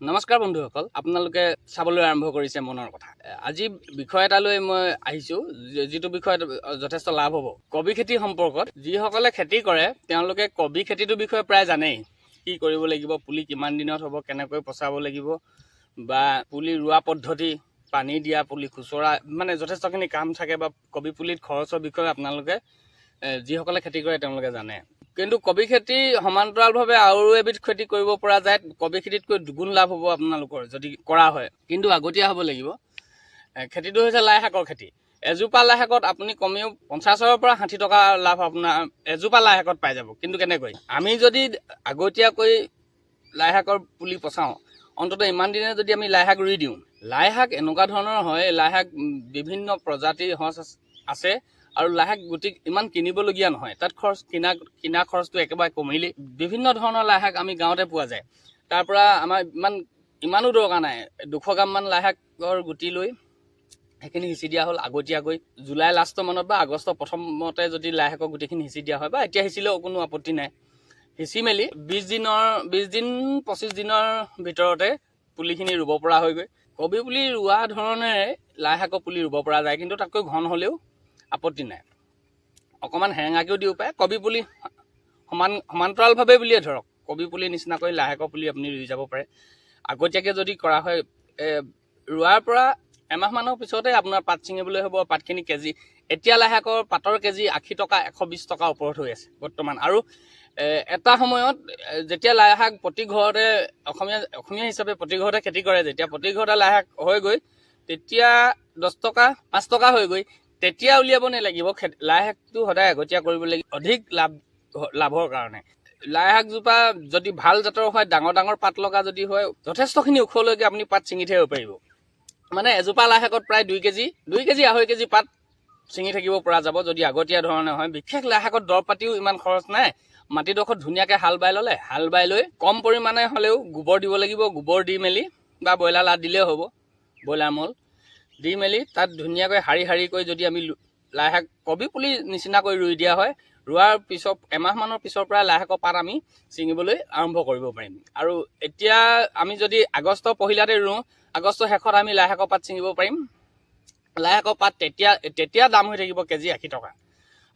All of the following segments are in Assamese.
নমস্কাৰ বন্ধুসকল, আপোনালোকে চাবলৈ আৰম্ভ কৰিছে মনৰ কথা। আজি বিষয় এটা লৈ মই আহিছো, যিটো বিষয়ত যথেষ্ট লাভ হ'ব। কবি খেতি সম্পৰ্কত যিসকলে খেতি কৰে তেওঁলোকে কবি খেতিটোৰ বিষয়ে প্ৰায় জানেই। কি কৰিব লাগিব, পুলি কিমান দিনত হ'ব, কেনেকৈ পচাব লাগিব, বা পুলি ৰোৱা পদ্ধতি, পানী দিয়া, পুলি খুচৰা, মানে যথেষ্টখিনি কাম থাকে। বা কবি পুলিত খৰচৰ বিষয়ে আপোনালোকে যিসকলে খেতি কৰে তেওঁলোকে জানে। কিন্তু কবি খেতি সমান্তৰালভাৱে আৰু এবিধ খেতি কৰিব পৰা যায়। কবি খেতিতকৈ দুগুণ লাভ হ'ব আপোনালোকৰ যদি কৰা হয়, কিন্তু আগতীয়া হ'ব লাগিব। খেতিটো হৈছে লাই শাকৰ খেতি। এজোপা লাই শাকত আপুনি কমেও 50ৰ পৰা 60 টকা লাভ আপোনাৰ এজোপা লাই শাকত পাই যাব। কিন্তু কেনেকৈ? আমি যদি আগতীয়াকৈ লাই শাকৰ পুলি পচাওঁ, অন্ততঃ ইমান দিনে যদি আমি লাই শাক ৰুই দিওঁ, লাই শাক এনেকুৱা ধৰণৰ হয়, লাই শাক বিভিন্ন প্ৰজাতিৰ সঁচ আছে আৰু লাই শাক গুটি ইমান কিনিবলগীয়া নহয়। তাত কিনা খৰচটো একেবাৰে কমিলেই। বিভিন্ন ধৰণৰ লাই শাক আমি গাঁৱতে পোৱা যায়। তাৰ পৰা আমাৰ ইমানো দৰকাৰ নাই। 200 গ্ৰামমান লাই শাকৰ গুটি লৈ সেইখিনি সিঁচি দিয়া হ'ল আগতীয়াকৈ। জুলাই লাষ্টৰ মানত বা আগষ্টৰ প্ৰথমতে যদি লাই শাকৰ গুটিখিনি সিঁচি দিয়া হয়, বা এতিয়া সিঁচিলেও কোনো আপত্তি নাই। সিঁচি মেলি 20 25 দিনৰ ভিতৰতে পুলিখিনি ৰুব পৰা হয়গৈ। কবি পুলি ৰোৱা ধৰণেৰে লাই শাকৰ পুলি ৰুব পৰা যায়, কিন্তু তাতকৈ ঘন হ'লেও আপত্তি নাই। অকণমান হেৰেঙাকেও দিব পাৰে। কবি পুলি সমান্তৰালভাৱে বুলিয়ে ধৰক, কবি পুলি নিচিনাকৈ লাই শাকৰ পুলি আপুনি ৰুই যাব পাৰে। আগতীয়াকৈ যদি কৰা হয়, ৰোৱাৰ পৰা এমাহমানৰ পিছতে আপোনাৰ পাত ছিঙিবলৈ হ'ব। পাতখিনি কেজি, এতিয়া লাই শাকৰ পাতৰ কেজি 80 টকা 120 টকা ওপৰত হৈ আছে বৰ্তমান। আৰু এটা সময়ত যেতিয়া লাই শাক প্ৰতি ঘৰতে অসমীয়া হিচাপে প্ৰতি ঘৰতে খেতি কৰে, যেতিয়া প্ৰতি ঘৰতে লাই শাক হয়গৈ, তেতিয়া 10 টকা 5 টকা হয়গৈ। তেতিয়া উলিয়াব নালাগিব। লাই শাকটো সদায় আগতীয়া কৰিব লাগিব, অধিক লাভৰ কাৰণে। লাই শাকজোপা যদি ভাল জাতৰ হয়, ডাঙৰ ডাঙৰ পাত লগা যদি হয়, যথেষ্টখিনি ওখলৈকে আপুনি পাত ছিঙি থাকিব পাৰিব। মানে এজোপা লাই শাকত প্ৰায় 2 কেজি 2.5 কেজি পাত ছিঙি থাকিব পৰা যাব যদি আগতীয়া ধৰণে হয়। বিশেষ লাই শাকত দৰৱ পাতিও ইমান খৰচ নাই। মাটিডোখৰত ধুনীয়াকৈ হাল বাই ল'লে, হাল বাই লৈ কম পৰিমাণে হ'লেও গোবৰ দিব লাগিব। গোবৰ দি মেলি, বা ব্ৰইলাৰ লাদ দিলেও হ'ব, ব্ৰইলাৰ মল দি মেলি তাত ধুনীয়াকৈ শাৰী কৰি যদি আমি লাই শাক কবি পুলি নিচিনাকৈ ৰুই দিয়া হয়, ৰোৱাৰ পিছত এমাহমানৰ পিছৰ পৰা লাই শাকৰ পাত আমি ছিঙিবলৈ আৰম্ভ কৰিব পাৰিম। আৰু এতিয়া আমি যদি আগষ্টৰ পহিলাতে ৰুওঁ, আগষ্টৰ শেষত আমি লাই শাকৰ পাত ছিঙিব পাৰিম। লাই শাকৰ পাত তেতিয়া দাম হৈ থাকিব কেজি 80 টকা।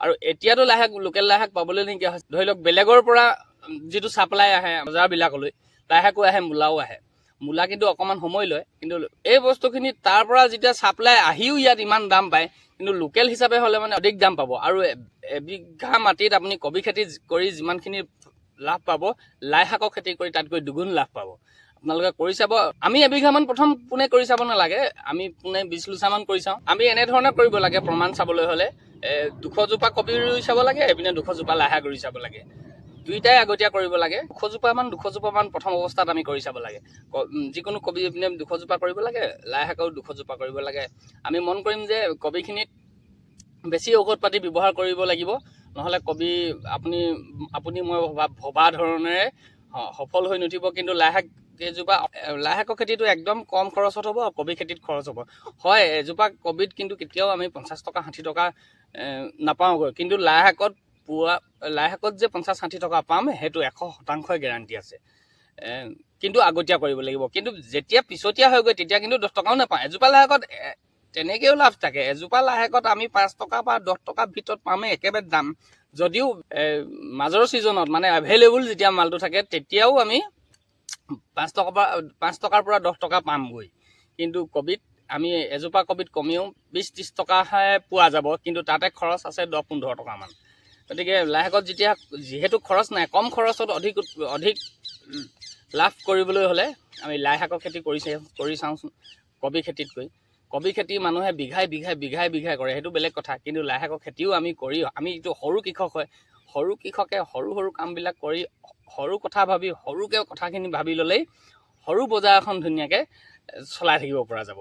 আৰু এতিয়াতো লাই শাক, লোকেল লাই শাক পাবলৈ নাইকিয়া হৈছে। ধৰি লওক বেলেগৰ পৰা যিটো ছাপ্লাই আহে বজাৰবিলাকলৈ, লাই শাকো আহে, মূলাও আহে। মূলা কিন্তু অকণমান সময় লয়, কিন্তু এই বস্তুখিনি তাৰ পৰা যেতিয়া ছাপ্লাই আহিও ইয়াত ইমান দাম পায়, কিন্তু লোকেল হিচাপে হ'লে মানে অধিক দাম পাব। আৰু এবিঘা মাটিত আপুনি কবি খেতি কৰি যিমানখিনি লাভ পাব, লাই শাকৰ খেতি কৰি তাতকৈ দুগুণ লাভ পাব। আপোনালোকে কৰি চাব। আমি এবিঘামান প্ৰথম পোনে কৰি চাব নালাগে, আমি পোনে 20 লোচামান কৰি চাওঁ। আমি এনেধৰণে কৰিব লাগে। প্ৰমাণ চাবলৈ হ'লে 200 জোপা কবি ৰুই চাব লাগে, এইপিনে 200 জোপা লাই শাক ৰুই চাব লাগে। দুইটাই আগতীয়া কৰিব লাগে। 200 জোপামান প্ৰথম অৱস্থাত আমি কৰি চাব লাগে। যিকোনো কবি এইপিনে 200 জোপা কৰিব লাগে, লাই শাকৰো 200 জোপা কৰিব লাগে। আমি মন কৰিম যে কবিখিনিত বেছি ঔষধ পাতি ব্যৱহাৰ কৰিব লাগিব, নহ'লে কবি আপুনি মই ভবা ধৰণেৰে সফল হৈ নুঠিব। কিন্তু লাই শাকৰ খেতিটো একদম কম খৰচত হ'ব, কবি খেতিত খৰচ হ'ব। হয়, এজোপা কবিত কিন্তু কেতিয়াও আমি 50 টকা 60 টকা নাপাওঁগৈ, কিন্তু লাই শাকত যে 50-60 টকা পাম, সেইটো 100% গেৰাণ্টি আছে। কিন্তু আগতীয়া কৰিব লাগিব। কিন্তু যেতিয়া পিছতীয়া হয়গৈ, তেতিয়া কিন্তু 10 টকাও নাপাওঁ। এজোপা লাই শাকত তেনেকৈও লাভ থাকে। এজোপা লাই শাকত আমি 5 টকা বা 10 টকাৰ ভিতৰত পামেই, একেবাৰে দাম। যদিও মাজৰ ছিজনত মানে এভেইলেবল যেতিয়া মালটো থাকে, তেতিয়াও আমি 5 টকাৰ পৰা 10 টকা পামগৈ। কিন্তু কবিত আমি এজোপা কবিত কমেও 20-30 টকাহে পোৱা যাব, কিন্তু তাতে খৰচ আছে 10-15 টকামান। গতিকে লাই শাকত যিহেতু খৰচ নাই, কম খৰচত অধিক লাভ কৰিবলৈ হ'লে আমি লাই শাকৰ খেতি কৰি চাওঁচোন কবি খেতিতকৈ। কবি খেতি মানুহে বিঘাই বিঘাই কৰে, সেইটো বেলেগ কথা। কিন্তু লাই শাকৰ খেতিও আমি এইটো সৰু কৃষক হয়, সৰু কৃষকে সৰু কামবিলাক কৰি, সৰু কথা ভাবি, সৰুকৈ কথাখিনি ভাবি ল'লেই সৰু বজাৰ এখন ধুনীয়াকৈ চলাই থাকিব পৰা যাব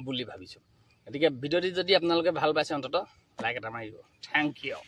বুলি ভাবিছোঁ। গতিকে ভিডিঅ'টি যদি আপোনালোকে ভাল পাইছে, অন্ততঃ লাইক এটা মাৰিব। Thank U.